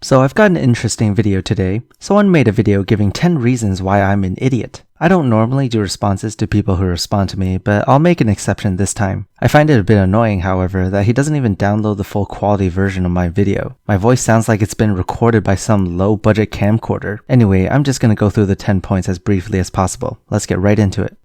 So I've got an interesting video today. Someone made a video giving 10 reasons why I'm an idiot. I don't normally do responses to people who respond to me, but I'll make an exception this time. I find it a bit annoying, however, that he doesn't even download the full quality version of my video. My voice sounds like it's been recorded by some low-budget camcorder. Anyway, I'm just gonna go through the 10 points as briefly as possible. Let's get right into it.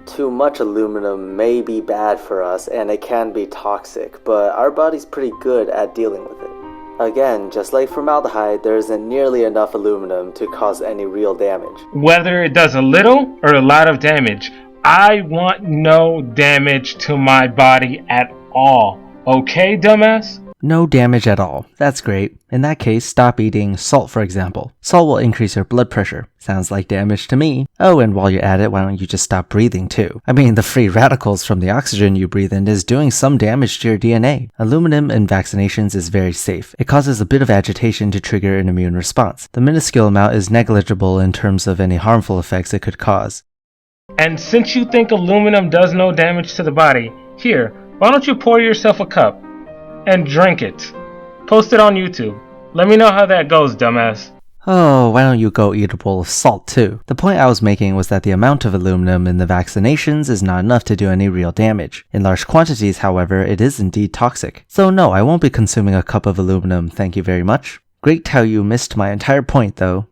Too much aluminum may be bad for us and it can be toxic, but our body's pretty good at dealing with it. Again, just like formaldehyde, there isn't nearly enough aluminum to cause any real damage. Whether it does a little or a lot of damage, I want no damage to my body at all. Okay, dumbass? No damage at all. That's great. In that case, stop eating salt, for example. Salt will increase your blood pressure. Sounds like damage to me. Oh, and while you're at it, why don't you just stop breathing too? I mean, the free radicals from the oxygen you breathe in is doing some damage to your DNA. Aluminum in vaccinations is very safe. It causes a bit of agitation to trigger an immune response. The minuscule amount is negligible in terms of any harmful effects it could cause. And since you think aluminum does no damage to the body, here, why don't you pour yourself a cup and drink it? Post it on YouTube. Let me know how that goes, dumbass. Oh, why don't you go eat a bowl of salt too? The point I was making was that the amount of aluminum in the vaccinations is not enough to do any real damage. In large quantities, however, it is indeed toxic. So no, I won't be consuming a cup of aluminum, thank you very much. Great how you missed my entire point though.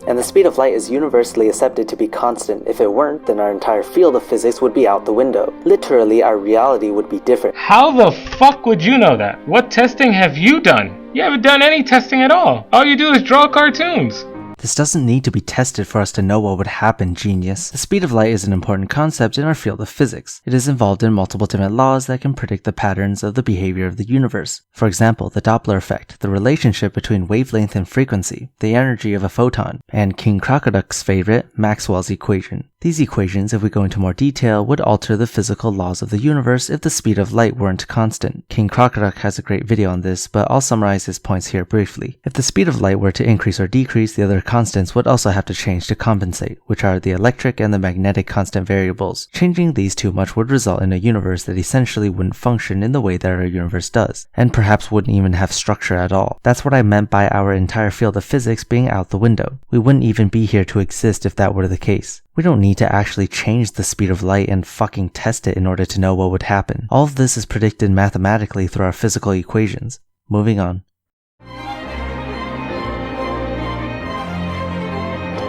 And the speed of light is universally accepted to be constant. If it weren't, then our entire field of physics would be out the window. Literally, our reality would be different. How the fuck would you know that? What testing have you done? You haven't done any testing at all. All you do is draw cartoons. This doesn't need to be tested for us to know what would happen, genius. The speed of light is an important concept in our field of physics. It is involved in multiple different laws that can predict the patterns of the behavior of the universe. For example, the Doppler effect, the relationship between wavelength and frequency, the energy of a photon, and King Crocoduck's favorite, Maxwell's equation. These equations, if we go into more detail, would alter the physical laws of the universe if the speed of light weren't constant. King Crocoduck has a great video on this, but I'll summarize his points here briefly. If the speed of light were to increase or decrease, the other constants would also have to change to compensate, which are the electric and the magnetic constant variables. Changing these too much would result in a universe that essentially wouldn't function in the way that our universe does, and perhaps wouldn't even have structure at all. That's what I meant by our entire field of physics being out the window. We wouldn't even be here to exist if that were the case. We don't need to actually change the speed of light and fucking test it in order to know what would happen. All of this is predicted mathematically through our physical equations. Moving on.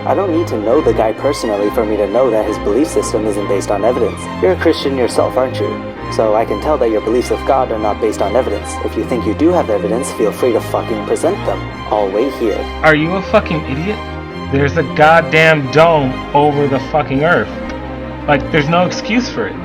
I don't need to know the guy personally for me to know that his belief system isn't based on evidence. You're a Christian yourself, aren't you? So I can tell that your beliefs of God are not based on evidence. If you think you do have evidence, feel free to fucking present them. I'll wait here. Are you a fucking idiot? There's a goddamn dome over the fucking earth. Like, there's no excuse for it.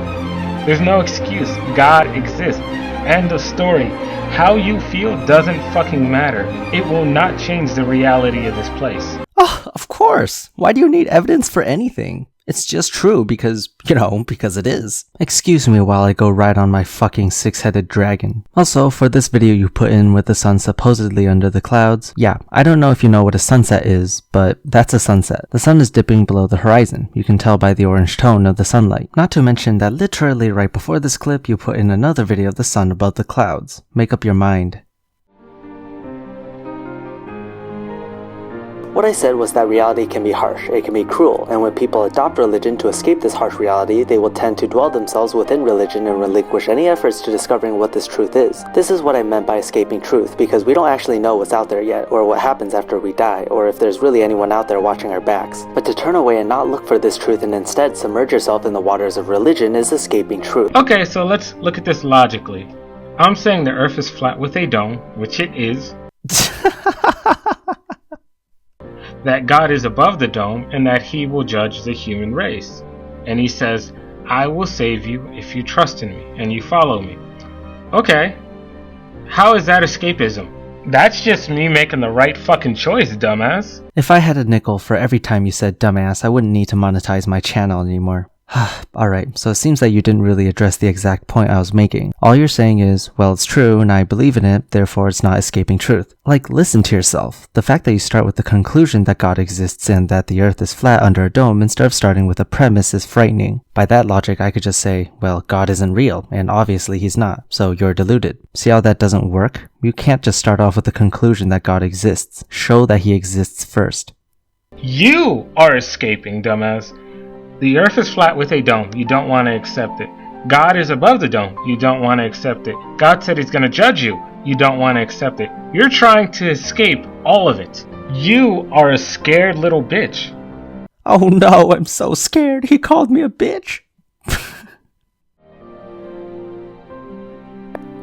There's no excuse. God exists. End of story. How you feel doesn't fucking matter. It will not change the reality of this place. Oh, of course. Why do you need evidence for anything? It's just true because, because it is. Excuse me while I go ride on my fucking six-headed dragon. Also, for this video you put in with the sun supposedly under the clouds, yeah, I don't know if you know what a sunset is, but that's a sunset. The sun is dipping below the horizon. You can tell by the orange tone of the sunlight. Not to mention that literally right before this clip you put in another video of the sun above the clouds. Make up your mind. What I said was that reality can be harsh, it can be cruel, and when people adopt religion to escape this harsh reality, they will tend to dwell themselves within religion and relinquish any efforts to discovering what this truth is. This is what I meant by escaping truth, because we don't actually know what's out there yet, or what happens after we die, or if there's really anyone out there watching our backs. But to turn away and not look for this truth and instead submerge yourself in the waters of religion is escaping truth. Okay, so let's look at this logically. I'm saying the earth is flat with a dome, which it is. That God is above the dome and that he will judge the human race. And he says, I will save you if you trust in me and you follow me. Okay. How is that escapism? That's just me making the right fucking choice, dumbass. If I had a nickel for every time you said dumbass, I wouldn't need to monetize my channel anymore. Alright, so it seems that you didn't really address the exact point I was making. All you're saying is, well, it's true and I believe in it, therefore it's not escaping truth. Like, listen to yourself. The fact that you start with the conclusion that God exists and that the earth is flat under a dome instead of starting with a premise is frightening. By that logic, I could just say, well, God isn't real, and obviously he's not, so you're deluded. See how that doesn't work? You can't just start off with the conclusion that God exists. Show that he exists first. You are escaping, dumbass. The earth is flat with a dome. You don't want to accept it. God is above the dome. You don't want to accept it. God said he's going to judge you. You don't want to accept it. You're trying to escape all of it. You are a scared little bitch. Oh no, I'm so scared. He called me a bitch.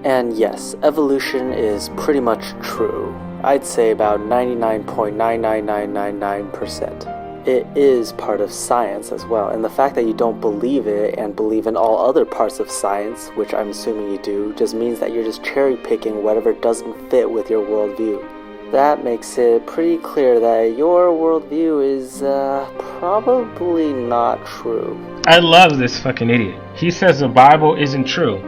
And yes, evolution is pretty much true. I'd say about 99.99999%. It is part of science as well, and the fact that you don't believe it and believe in all other parts of science, which I'm assuming you do, just means that you're just cherry picking whatever doesn't fit with your worldview. That makes it pretty clear that your worldview is probably not true. I love this fucking idiot. He says the Bible isn't true,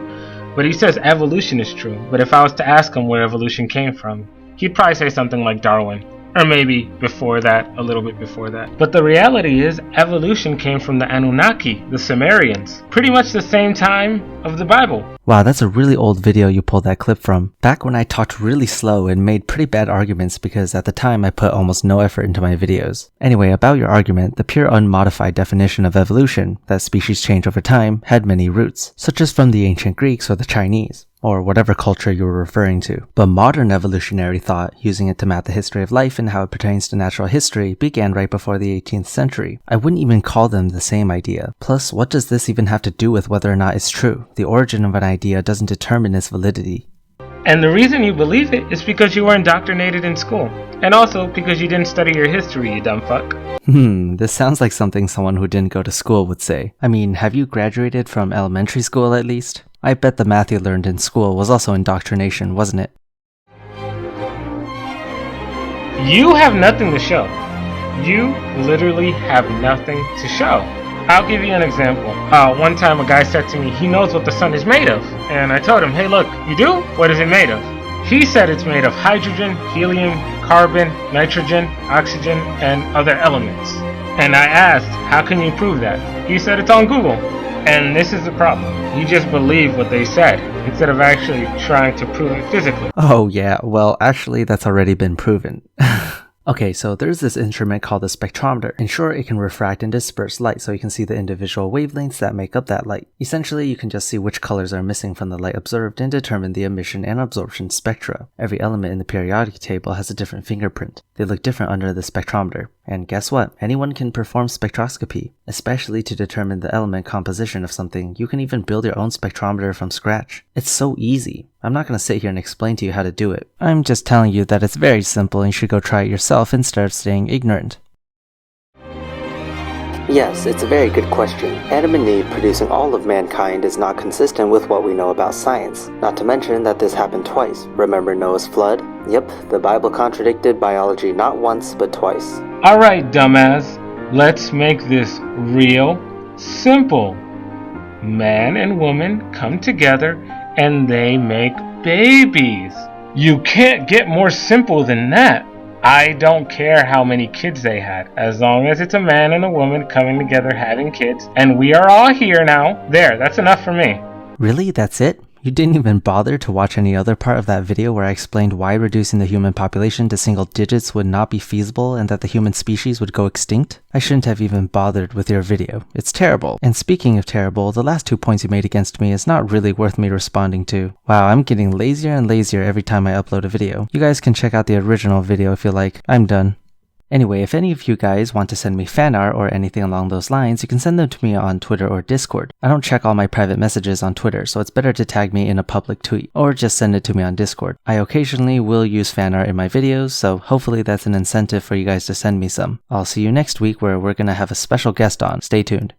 but he says evolution is true. But if I was to ask him where evolution came from, he'd probably say something like Darwin. Or maybe before that, a little bit before that. But the reality is, evolution came from the Anunnaki, the Sumerians. Pretty much the same time of the Bible. Wow, that's a really old video you pulled that clip from. Back when I talked really slow and made pretty bad arguments because at the time I put almost no effort into my videos. Anyway, about your argument, the pure unmodified definition of evolution, that species change over time, had many roots, such as from the ancient Greeks or the Chinese, or whatever culture you were referring to. But modern evolutionary thought, using it to map the history of life and how it pertains to natural history, began right before the 18th century. I wouldn't even call them the same idea. Plus, what does this even have to do with whether or not it's true? The origin of an idea doesn't determine its validity. And the reason you believe it is because you were indoctrinated in school. And also because you didn't study your history, you dumb fuck. This sounds like something someone who didn't go to school would say. I mean, have you graduated from elementary school at least? I bet the math you learned in school was also indoctrination, wasn't it? You have nothing to show. You literally have nothing to show. I'll give you an example. One time a guy said to me, he knows what the sun is made of. And I told him, hey look, you do? What is it made of? He said it's made of hydrogen, helium, carbon, nitrogen, oxygen, and other elements. And I asked, how can you prove that? He said it's on Google. And this is the problem. You just believe what they said, instead of actually trying to prove it physically. Oh yeah, well actually that's already been proven. Okay, so there's this instrument called a spectrometer. In short, it can refract and disperse light so you can see the individual wavelengths that make up that light. Essentially, you can just see which colors are missing from the light observed and determine the emission and absorption spectra. Every element in the periodic table has a different fingerprint. They look different under the spectrometer. And guess what? Anyone can perform spectroscopy, especially to determine the element composition of something. You can even build your own spectrometer from scratch. It's so easy. I'm not going to sit here and explain to you how to do it. I'm just telling you that it's very simple and you should go try it yourself instead of staying ignorant. Yes, it's a very good question. Adam and Eve producing all of mankind is not consistent with what we know about science. Not to mention that this happened twice. Remember Noah's flood? Yep, the Bible contradicted biology not once, but twice. Alright, dumbass. Let's make this real simple. Man and woman come together and they make babies. You can't get more simple than that. I don't care how many kids they had, as long as it's a man and a woman coming together having kids, and we are all here now. There, that's enough for me. Really? That's it? You didn't even bother to watch any other part of that video where I explained why reducing the human population to single digits would not be feasible and that the human species would go extinct? I shouldn't have even bothered with your video. It's terrible. And speaking of terrible, the last 2 points you made against me is not really worth me responding to. Wow, I'm getting lazier and lazier every time I upload a video. You guys can check out the original video if you like. I'm done. Anyway, if any of you guys want to send me fan art or anything along those lines, you can send them to me on Twitter or Discord. I don't check all my private messages on Twitter, so it's better to tag me in a public tweet, or just send it to me on Discord. I occasionally will use fan art in my videos, so hopefully that's an incentive for you guys to send me some. I'll see you next week where we're gonna have a special guest on. Stay tuned.